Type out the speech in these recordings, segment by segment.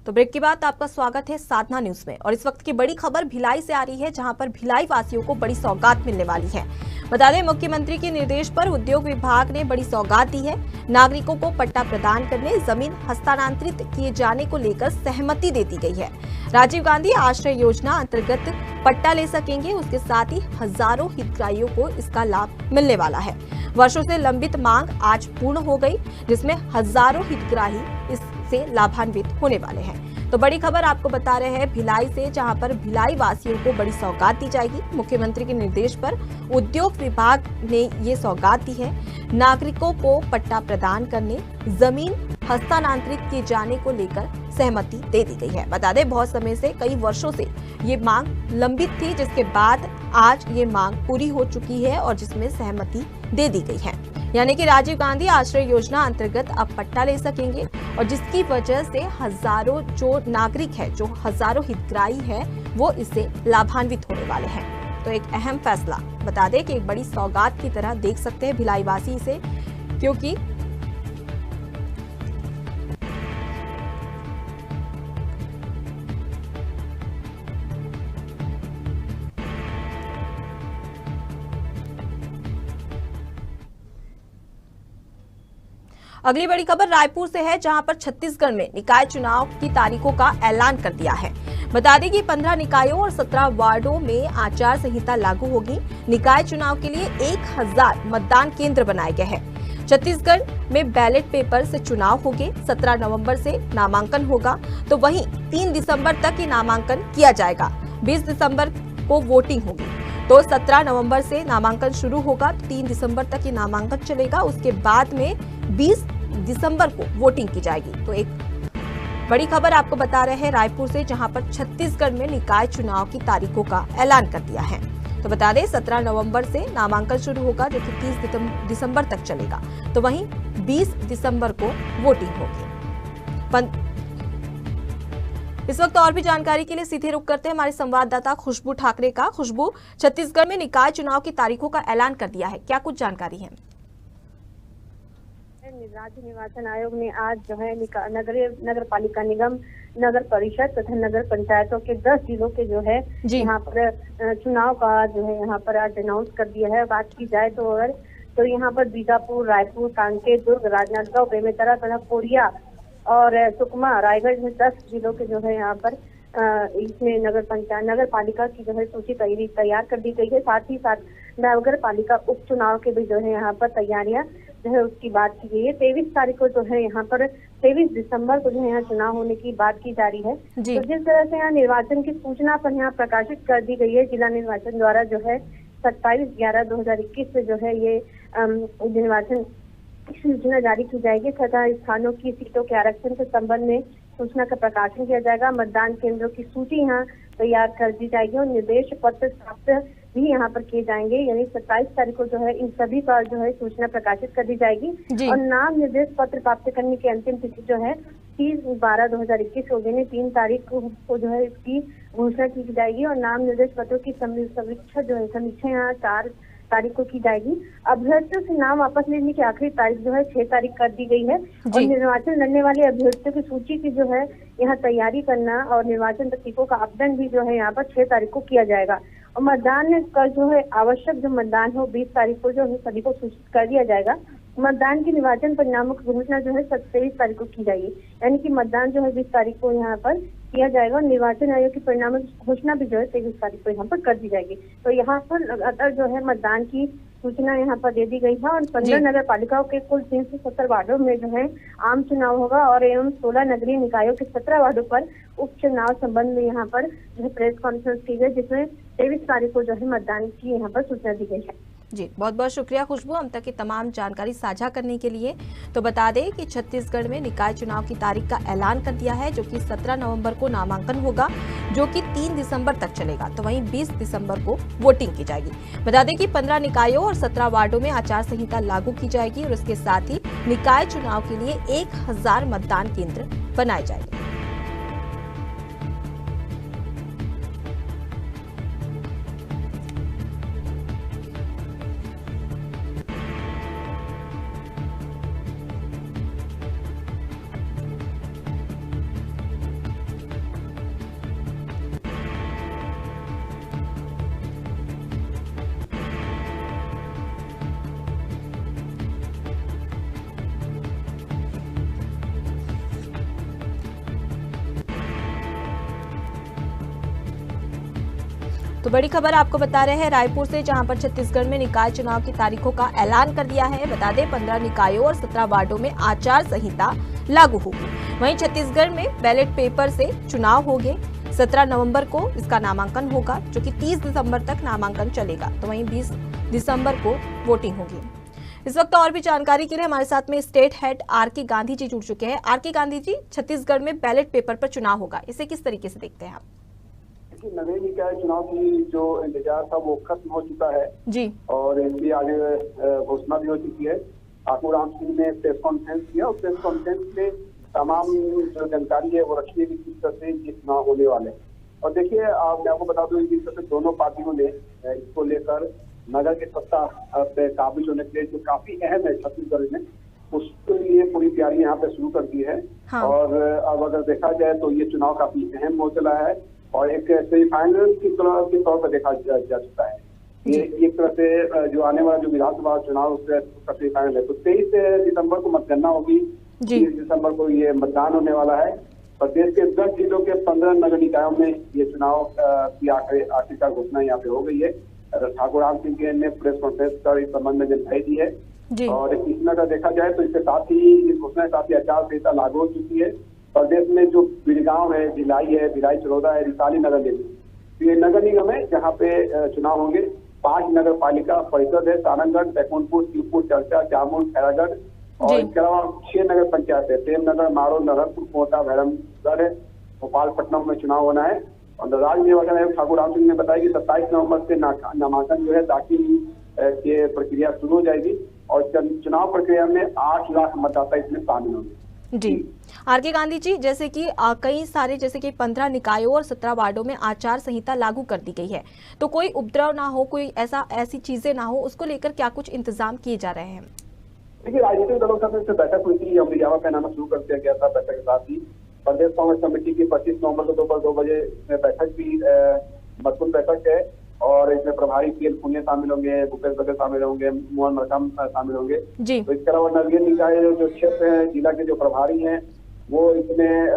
तो ब्रेक के बाद आपका स्वागत है साधना न्यूज में। और इस वक्त की बड़ी खबर भिलाई से आ रही है, जहां पर भिलाई वासियों को बड़ी सौगात मिलने वाली है। बता दें, मुख्यमंत्री के निर्देश पर उद्योग विभाग ने बड़ी सौगात दी है। नागरिकों को पट्टा प्रदान करने, जमीन हस्तांतरित किए जाने को लेकर सहमति दे दी गई है। राजीव गांधी आश्रय योजना अंतर्गत पट्टा ले सकेंगे, उसके साथ ही हजारों हितग्राहियों को इसका लाभ मिलने वाला है। वर्षों से लंबित मांग आज पूर्ण हो गई, जिसमें हजारों हितग्राही इससे लाभान्वित होने वाले हैं। तो बड़ी खबर आपको बता रहे हैं भिलाई से, जहां पर भिलाई वासियों को बड़ी सौगात दी जाएगी। मुख्यमंत्री के निर्देश पर उद्योग विभाग ने ये सौगात दी है। नागरिकों को पट्टा प्रदान करने, जमीन हस्तांतरित किए जाने को लेकर सहमति दे दी गई है। बता दें, बहुत समय से, कई वर्षों से ये मांग लंबित थी, जिसके बाद आज ये मांग पूरी हो चुकी है और जिसमें सहमति दे दी गई है। यानी कि राजीव गांधी आश्रय योजना अंतर्गत अब पट्टा ले सकेंगे, और जिसकी वजह से हजारों जो नागरिक है, जो हजारों हितग्राही है, वो इससे लाभान्वित होने वाले हैं। तो एक अहम फैसला, बता दें कि एक बड़ी सौगात की तरह देख सकते हैं भिलाई वासी इसे, क्योंकि अगली बड़ी खबर रायपुर से है, जहां पर छत्तीसगढ़ में निकाय चुनाव की तारीखों का ऐलान कर दिया है। बता दें कि 15 निकायों और 17 वार्डों में आचार संहिता लागू होगी। निकाय चुनाव के लिए 1000 मतदान केंद्र बनाए गए हैं। छत्तीसगढ़ में बैलेट पेपर से चुनाव होंगे। 17 नवंबर से नामांकन होगा, तो वहीं 3 दिसंबर तक ही नामांकन किया जाएगा। 20 दिसंबर को वोटिंग होगी। तो 17 नवंबर से नामांकन शुरू होगा, तो 3 दिसंबर तक ये नामांकन चलेगा। उसके बाद में 20 दिसंबर को वोटिंग की जाएगी। तो एक बड़ी खबर आपको बता रहे हैं रायपुर से, जहां पर छत्तीसगढ़ में निकाय चुनाव की तारीखों का ऐलान कर दिया है। तो बता दें, 17 नवंबर से नामांकन शुरू होगा, जो कि 30 दिसंबर तक चलेगा। तो वहीं 20 दिसंबर को वोटिंग होगी। इस वक्त और भी जानकारी के लिए सीधे रुख करते हैं हमारे संवाददाता खुशबू ठाकरे का। खुशबू, छत्तीसगढ़ में निकाय चुनाव की तारीखों का ऐलान कर दिया है, क्या कुछ जानकारी है? राज्य निर्वाचन आयोग ने आज जो है नगर पालिका निगम, नगर परिषद तथा नगर पंचायतों के 10 जिलों के जो है यहाँ पर चुनाव का जो है यहाँ पर आज अनाउंस कर दिया है। बात की जाए तो यहाँ पर बीजापुर, रायपुर, कांकेर, दुर्ग, राजनांदगांव, बेमेतरा तथा कोरिया और सुकमा, रायगढ़ में 10 जिलों के जो है यहाँ पर इसमें नगर पालिका की जो है सूची तैयार कर दी गई है। साथ ही साथ नगर पालिका उपचुनाव के भी जो है यहाँ पर तैयारियां जो है उसकी बात की गई है। 23 तारीख को जो है यहाँ पर 23 दिसंबर को जो है यहाँ चुनाव होने की बात की जा रही है। तो जिस तरह से यहाँ निर्वाचन की सूचना पर यहाँ प्रकाशित कर दी गई है, जिला निर्वाचन द्वारा जो है 27/11/2021 से जो है ये निर्वाचन सूचना जारी की जाएगी तथा स्थानों की सीटों के आरक्षण के संबंध में सूचना का प्रकाशन किया जाएगा। मतदान केंद्रों की सूची यहाँ तैयार कर दी जाएगी और निर्देश पत्र प्राप्त भी यहाँ पर किए जाएंगे। यानी 27 तारीख को जो है इन सभी का जो है सूचना प्रकाशित कर दी जाएगी। और नाम निर्देश पत्र प्राप्त करने की अंतिम तिथि जो है 30/12/2021 होगी। 3 तारीख को जो है इसकी घोषणा की जाएगी और नाम निर्देश पत्रों की समीक्षा यहाँ 4 तारीख को की जाएगी। अभ्यर्थियों से नाम वापस लेने की आखिरी तारीख जो है 6 तारीख कर दी गई है। और निर्वाचन लड़ने वाले अभ्यर्थियों की सूची की जो है यहाँ तैयारी करना और निर्वाचन तकनीकों का अपडेट भी जो है यहाँ पर 6 तारीख को किया जाएगा। और मतदान का जो है आवश्यक जो मतदान हो 20 तारीख को जो है सभी को सूचित कर दिया जाएगा। मतदान की निर्वाचन परिणामों की घोषणा जो है 27 तारीख को की जाएगी। यानी कि मतदान जो है 20 तारीख को यहाँ पर किया जाएगा और निर्वाचन आयोग की परिणामों की घोषणा भी जो है 23 तारीख को यहाँ पर कर दी जाएगी। तो यहाँ पर लगातार जो है मतदान की सूचना यहाँ पर दे दी गई है। और 15 नगर पालिकाओं के कुल 370 वार्डों में जो है आम चुनाव होगा और एवं 16 नगरीय निकायों के 17 वार्डों पर उपचुनाव संबंध में यहाँ पर जो है प्रेस कॉन्फ्रेंस की गई, जिसमें 23 तारीख को जो है मतदान की यहाँ पर सूचना दी गई है। जी, बहुत बहुत शुक्रिया खुशबू, हम तक की तमाम जानकारी साझा करने के लिए। तो बता दें कि छत्तीसगढ़ में निकाय चुनाव की तारीख का ऐलान कर दिया है, जो कि 17 नवंबर को नामांकन होगा, जो कि 3 दिसंबर तक चलेगा। तो वहीं 20 दिसंबर को वोटिंग की जाएगी। बता दें कि 15 निकायों और 17 वार्डों में आचार संहिता लागू की जाएगी और इसके साथ ही निकाय चुनाव के लिए 1000 मतदान केंद्र बनाए जाएंगे। तो बड़ी खबर आपको बता रहे हैं रायपुर से, जहां पर छत्तीसगढ़ में निकाय चुनाव की तारीखों का ऐलान कर दिया है। बता दें 15 निकायों और 17 वार्डों में आचार संहिता लागू होगी। वहीं छत्तीसगढ़ में बैलेट पेपर से चुनाव होंगे। 17 नवंबर को इसका नामांकन होगा, जो कि 30 दिसंबर तक नामांकन चलेगा। तो वहीं 20 दिसंबर को वोटिंग होगी। इस वक्त और भी जानकारी के लिए हमारे साथ में state head R K. Gandhi ji जुड़ चुके हैं। आर.के. गांधी जी, छत्तीसगढ़ में बैलेट पेपर पर चुनाव होगा, इसे किस तरीके से देखते हैं आप? नगरीय निकाय चुनाव की जो इंतजार था वो खत्म हो चुका है जी, और इसकी आगे घोषणा भी हो चुकी है। ठाकुर राम सिंह ने प्रेस कॉन्फ्रेंस किया और प्रेस कॉन्फ्रेंस में तमाम जो जानकारी है वो रखी है किस तरह से ये चुनाव होने वाले। और देखिए, मैं आपको बता दूं जिस तरह से दोनों पार्टियों ने इसको लेकर नगर के सत्ता पे काबिज होने के लिए जो काफी अहम है छत्तीसगढ़ में, उसके लिए पूरी तैयारी यहाँ पे शुरू कर दी है। हाँ। और अब अगर देखा जाए तो ये चुनाव काफी अहम हो चला है और एक सेमीफाइनल के तौर पर देखा जा चुका है। ये एक तरह से जो आने वाला जो विधानसभा चुनाव उसका सेमीफाइनल है। तो 23 दिसंबर को मतगणना होगी, 30 दिसंबर को ये मतदान होने वाला है। प्रदेश के 10 जिलों के 15 नगर निकायों में ये चुनाव की आखिरकार घोषणा यहाँ पे हो गई है। ठाकुर राम सिंह ने प्रेस कॉन्फ्रेंस कर इस संबंध में जानकारी दी है। और इसमें अगर देखा जाए तो इसके साथ ही इस घोषणा के साथ ही आचार संहिता लागू हो चुकी है। प्रदेश में जो बिरगांव है, भिलाई चरौदा है, रिसाली नगर निगम, ये नगर निगम है जहाँ पे चुनाव होंगे। 5 नगर पालिका परिषद है, सारंगगढ़, बैकुंठपुर, शिवपुर, चरचा, जामुन, खैरागढ़ और इसके अलावा 6 नगर पंचायत है, प्रेमनगर, मारो, नरहरपुर, कोटा, भैरमगढ़ है। भोपालपट्टनम में चुनाव होना है। और राज्य निर्वाचन आयुक्त ठाकुर राम सिंह ने बताया कि 27 नवंबर से नामांकन जो है दाखिल की प्रक्रिया शुरू हो जाएगी और चुनाव प्रक्रिया में 8 लाख मतदाता इसमें शामिल होंगे। जी, आर.के. गांधी जी, जैसे कि कई सारे जैसे कि 15 निकायों और 17 वार्डों में आचार संहिता लागू कर दी गई है, तो कोई उपद्रव ना हो, कोई ऐसी चीजें ना हो, उसको लेकर क्या कुछ इंतजाम किए जा रहे हैं? देखिए, राजनीतिक दलों से बैठक हुई थी, अमलीजामा पहनाना शुरू कर दिया गया था। बैठक के साथ ही प्रदेश कांग्रेस कमेटी की 25 नवंबर को दोपहर 2 बजे में बैठक भी महत्वपूर्ण बैठक है और इसमें प्रभारी पी.एल. पुनिया शामिल होंगे, भूपेश बघेल शामिल होंगे, मोहन मरकाम शामिल होंगे। तो इसके अलावा नगरीय निकाय जो क्षेत्र है, जिला के जो प्रभारी हैं वो इसमें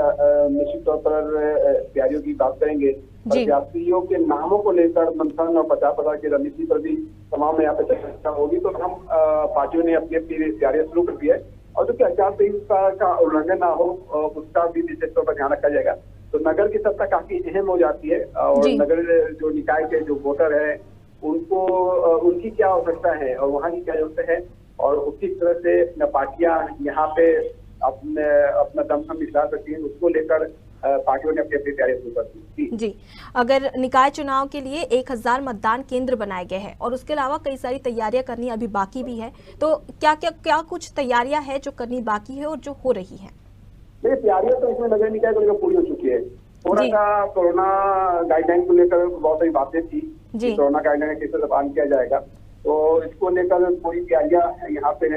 निश्चित तौर पर तैयारियों की बात करेंगे। प्रत्याशियों के नामों को लेकर मंथन और प्रचार प्रसार की रणनीति पर भी तमाम यहाँ पे चर्चा होगी। तो हम पार्टियों ने अपनी अपनी तैयारियां शुरू कर दी है और जो कि आचार संहिता का उल्लंघन ना हो उसका भी विशेष तौर पर ध्यान रखा जाएगा। तो नगर की सत्ता काफी अहम हो जाती है और नगर जो निकाय के जो वोटर है उनको उनकी क्या आवश्यकता है और वहाँ की क्या जरूरत है और उसी तरह से पार्टियां यहाँ पे अपना दमखम निकाल सकती है, उसको लेकर पार्टियों ने अपनी अपनी तैयारी शुरू कर दी। जी, अगर निकाय चुनाव के लिए 1000 मतदान केंद्र बनाए गए हैं और उसके अलावा कई सारी तैयारियां करनी अभी बाकी भी है, तो क्या कुछ तैयारियां हैं जो करनी बाकी है और जो हो रही है? तैयारियां तो इसमें नगर निकाय को लेकर पूरी हो चुकी है। थोड़ा सा कोरोना गाइडलाइन को लेकर बहुत सारी बातें थी, कोरोना गाइडलाइन कैसे पालन किया जाएगा, तो इसको लेकर पूरी तैयारियां यहाँ पे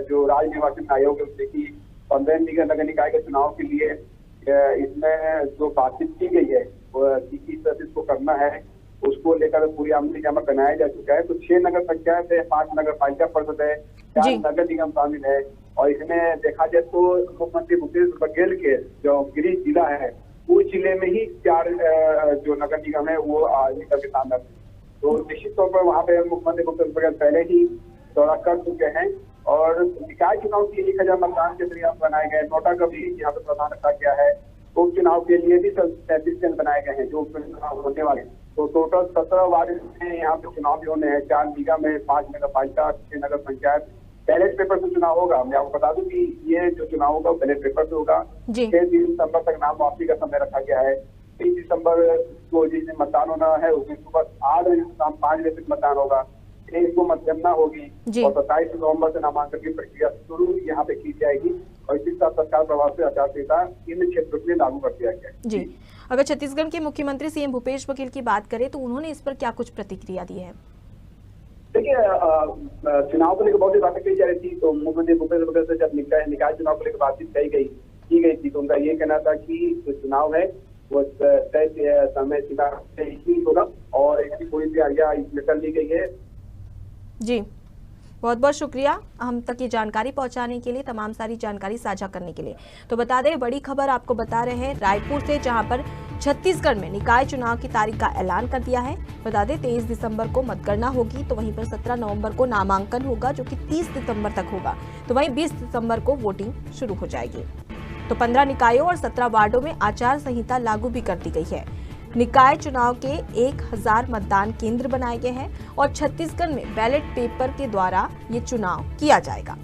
जो राज्य निर्वाचन आयोग है उसने की 15 नगर निकाय के चुनाव के लिए इसमें जो बातचीत की गई है किस तरह से इसको करना है उसको लेकर पूरी अमलीजामा बनाया जा चुका है। तो 6 नगर पंचायत है, 5 नगर पालिका परिषद है, 4 नगर निगम शामिल है और इसमें देखा जाए तो मुख्यमंत्री भूपेश बघेल के जो गृह जिला है उस जिले में ही 4 जो नगर निगम है वो निकल के सामने। तो निश्चित तौर पर वहाँ पे मुख्यमंत्री भूपेश बघेल पहले ही दौरा कर चुके हैं और निकाय चुनाव के 1000 मतदान केंद्र यहाँ बनाए गए। नोटा का भी यहाँ पे प्रावधान रखा गया है। उप चुनाव के लिए भी 37 केंद्र बनाए गए हैं जो चुनाव होने वाले। तो टोटल 17 वार्ड में यहाँ पे चुनाव भी होने हैं। 4 निगम में, 5 नगर पालिका, 6 नगर पंचायत। बैलेट पेपर से चुनाव होगा। मैं आपको बता दूं कि ये जो चुनाव होगा बैलेट पेपर से होगा। 6 दिसंबर तक नाम वापसी का समय रखा गया है। 3 दिसंबर को जिस दिन मतदान होना है उस दिन सुबह 8 बजे से शाम 5 बजे तक मतदान होगा। 23 को मतगणना होगी और 27 नवंबर से नामांकन की प्रक्रिया शुरू यहाँ पे की जाएगी और इसी साथ सरकार प्रभाव से आचार संहिता इन क्षेत्रों में लागू कर दिया गया है। जी, अगर छत्तीसगढ़ के मुख्यमंत्री सीएम भूपेश बघेल की बात करें तो उन्होंने इस पर क्या कुछ प्रतिक्रिया दी है? देखिए, चुनाव को लेकर बहुत सी बातें कही जा रही थी। तो मुख्यमंत्री भूपेश बघेल से जब निकाय चुनाव को लेकर बातचीत की गई थी तो उनका ये कहना था कि जो चुनाव है वो तय समय सीमा ही होगा और इसकी पूरी तैयारियां इसमें कर ली गई है। जी, बहुत बहुत शुक्रिया हम तक ये जानकारी पहुंचाने के लिए, तमाम सारी जानकारी साझा करने के लिए। तो बता दें, बड़ी खबर आपको बता रहे हैं रायपुर से, जहां पर छत्तीसगढ़ में निकाय चुनाव की तारीख का ऐलान कर दिया है। बता दें 23 दिसंबर को मतगणना होगी, तो वहीं पर 17 नवंबर को नामांकन होगा जो कि 30 दिसंबर तक होगा, तो वहीं 20 दिसंबर को वोटिंग शुरू हो जाएगी। तो 15 निकायों और 17 वार्डों में आचार संहिता लागू भी कर दी गई है। निकाय चुनाव के 1000 मतदान केंद्र बनाए गए हैं और छत्तीसगढ़ में बैलेट पेपर के द्वारा ये चुनाव किया जाएगा।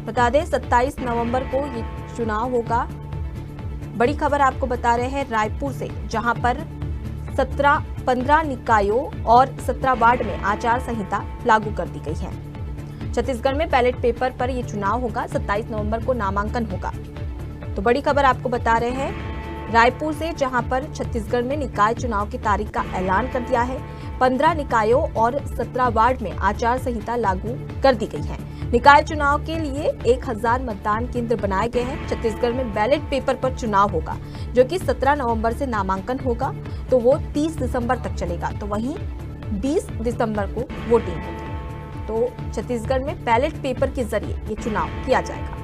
बता दें 27 नवंबर को ये चुनाव होगा। बड़ी खबर आपको बता रहे हैं रायपुर से, जहां पर 15 निकायों और 17 वार्ड में आचार संहिता लागू कर दी गई है। छत्तीसगढ़ में बैलेट पेपर पर यह चुनाव होगा। 27 नवंबर को नामांकन होगा। तो बड़ी खबर आपको बता रहे हैं रायपुर से, जहां पर छत्तीसगढ़ में निकाय चुनाव की तारीख का ऐलान कर दिया है। 15 निकायों और 17 वार्ड में आचार संहिता लागू कर दी गई है। निकाय चुनाव के लिए 1000 मतदान केंद्र बनाए गए हैं। छत्तीसगढ़ में बैलेट पेपर पर चुनाव होगा जो कि 17 नवंबर से नामांकन होगा, तो वो 30 दिसंबर तक चलेगा, तो वहीं 20 दिसंबर को वोटिंग होगी। तो छत्तीसगढ़ में बैलेट पेपर के जरिए ये चुनाव किया जाएगा।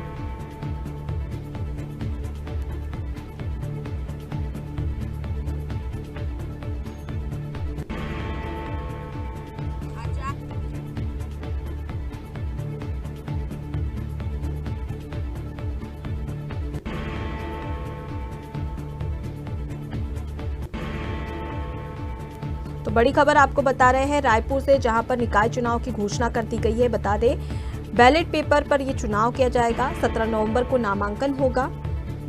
तो बड़ी खबर आपको बता रहे हैं रायपुर से, जहां पर निकाय चुनाव की घोषणा कर दी गई है। बता दें बैलेट पेपर पर यह चुनाव किया जाएगा। 17 नवंबर को नामांकन होगा।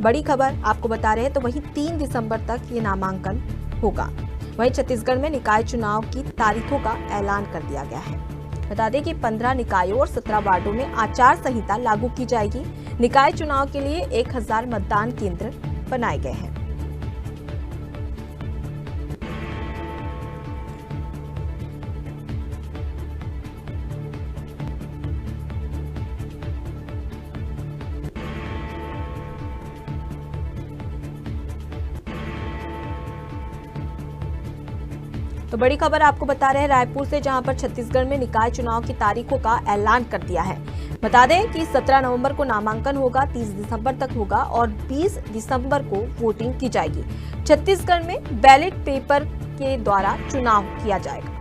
बड़ी खबर आपको बता रहे हैं, तो वहीं 3 दिसंबर तक ये नामांकन होगा। वहीं छत्तीसगढ़ में निकाय चुनाव की तारीखों का ऐलान कर दिया गया है। बता दें कि 15 निकायों और 17 वार्डों में आचार संहिता लागू की जाएगी। निकाय चुनाव के लिए 1000 मतदान केंद्र बनाए गए हैं। तो बड़ी खबर आपको बता रहे हैं रायपुर से, जहां पर छत्तीसगढ़ में निकाय चुनाव की तारीखों का ऐलान कर दिया है। बता दें कि 17 नवंबर को नामांकन होगा, 30 दिसंबर तक होगा और 20 दिसंबर को वोटिंग की जाएगी। छत्तीसगढ़ में बैलेट पेपर के द्वारा चुनाव किया जाएगा।